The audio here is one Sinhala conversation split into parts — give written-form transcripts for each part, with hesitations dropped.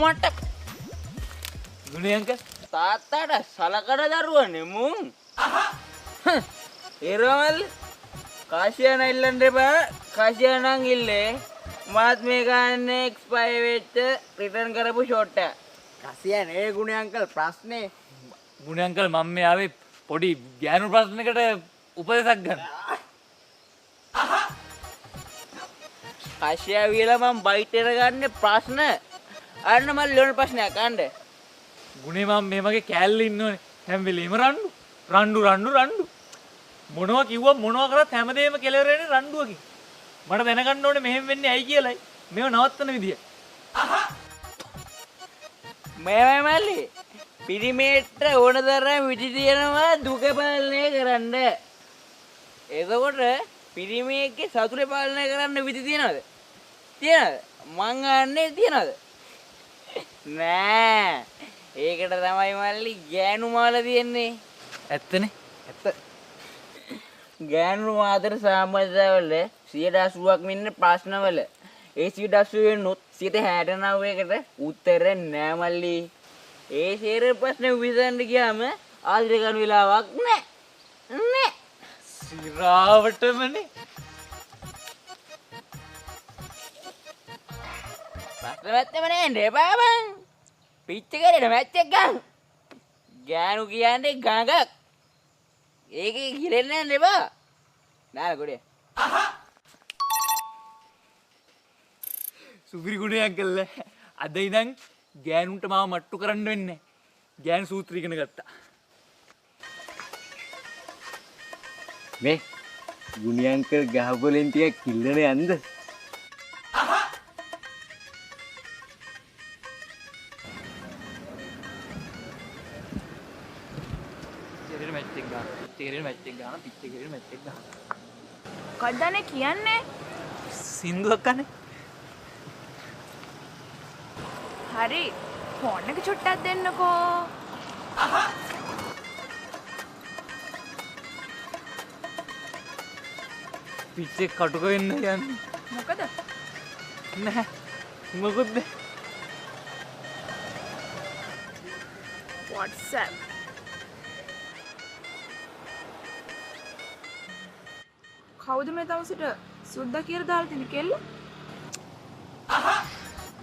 අම්මට ගුණේ අංකල් තාත්තාට සලකඩ දරුවනේ මුන් ඒරවල් කාසියා නැල්ලන්න එපා කාසියා නම් ඉල්ලේ මාත් මේ ගන්න එක්ස්පයර් වෙච්ච රිටර්න් කරපු ෂොට් එක කාසියා නේ ගුණේ අංකල් ප්‍රශ්නේ ගුණේ අංකල් මම මේ ආවේ පොඩි ගෑනු ප්‍රශ්නයකට උපදෙසක් ගන්න කාසියා වියලා මම බයිට් එක ගන්න ප්‍රශ්න අන්න මම ලියන ප්‍රශ්නයක් අහන්න ගුණේ මම මේ වගේ කෑල්ල ඉන්නෝනේ හැම වෙලේම රණ්ඩු මොනවා කිව්වා මොනවා කරත් හැමදේම කෙලවර වෙන්නේ රණ්ඩුවකින් මට දැනගන්න ඕනේ මෙහෙම වෙන්නේ ඇයි කියලායි මේව නවත්තන විදිය මේ මල්ලි පිරිමේට ඕන තරම් විදි තියෙනවා දුක පාලනය කරන්න එතකොට පිරිමේගේ සතුට පාලනය කරන්න විදි තියනවද මං අහන්නේ තියනවද නෑ ඒකට තමයි මල්ලි ගෑනු මාල තියෙන්නේ ඇත්තනේ ඇත්ත ගෑනු මාතර සාමද්දවල 80%ක් මෙන්න ප්‍රශ්නවල ඒ 80% වෙනුත් 69%කට උත්තර නෑ මල්ලි ඒ ෂේර ප්‍රශ්න විසඳන්න ගියාම ආදිර ගන්න වෙලාවක් නෑ සිරාවටමනේ ප්‍රශ්න නෑ බාබන් පිච්ච කරේට මැච් එක ගන්න ගෑනු කියන්නේ ගඟක් ඒකේ ගිරෙන්නේ නෑ බා නාල ගොඩේ සුපිරි ගුණේ අංකල් අද ඉඳන් ගෑනුන්ට මාව මට්ටු කරන්න වෙන්නේ ගෑනු සූත්‍ර ඉගෙන ගත්තා මේ ගුණේ අංකල් ගහබලෙන් ටිකක් කිල්ලන යන්ද කද්දානේ කියන්නේ සින්දුවක් අනේ හරි ෆෝන් එක චුට්ටක් දෙන්නකෝ පිච්චේ කටුක වෙන්න යන්නේ මොකද නෑ මොකුත් නෑ WhatsApp කවුද මේ දවසට සුද්දා කියලා දාලා තියෙන කෙල්ල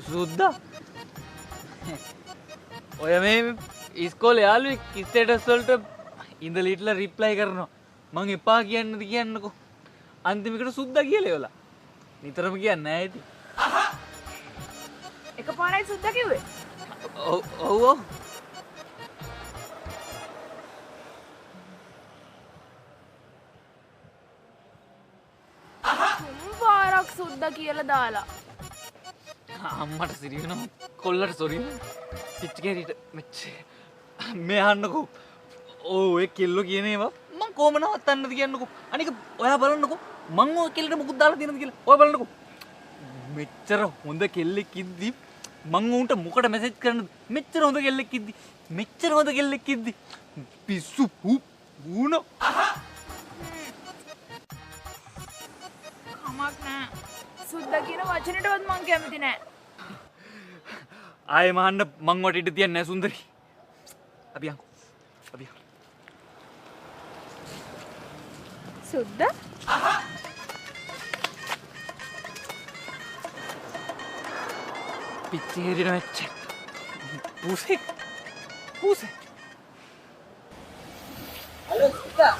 සුද්දා ඔය මේ ඉස්කෝලේ යාළුවෙක් ස්ටේටස් වලට ඉඳලා හිටලා රිප්ලයි කරනවා මං එපා කියන්නද කියන්නකෝ අන්තිමකට සුද්දා කියලා ඒවලා නිතරම කියන්නේ නැහැ ඉතින් එකපාරයි සුද්දා කිව්වේ ඔව් පාරක් සුද්දා කියලා දාලා අම්මට සිරි වෙනවා කොල්ලට සොරි පිච්චිකේරිට මෙච්ච මේ අහන්නකෝ ඔය කෙල්ලෝ කියන ඒවා මං කොහොම නවත්තන්නද කියන්නකෝ අනික ඔයා බලන්නකෝ මං ඔය කෙල්ලට මුකුත් දාලා තියෙනවද කියලා ඔය බලන්නකෝ මෙච්චර හොඳ කෙල්ලෙක් ඉද්දි මං උන්ට මොකට මැසේජ් කරන්නද මෙච්චර හොඳ කෙල්ලෙක් ඉද්දි පිස්සු වුණා කමක් නෑ සුද්දා කියන වචනෙටවත් මං කැමති නෑ ආයෙ මහන්න මං වට ඉඳ තියන්නේ නැහැ සුන්දරි අපි සුද්දා පිච්චේරින මැච්ච පුසේ හලෝ සුද්දා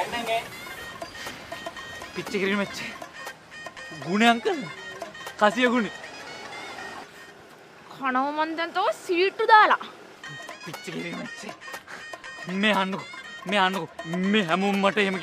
යන්නනේ පිච්චේරින මැච්ච ගුණේ අංකල් කසිය ගුණේ කනව මන් දැන් තව සීට්ටු දාලා පිච්චේරින මැච්ච මේ අන්නකෝ මේ හැමෝම මට එහෙම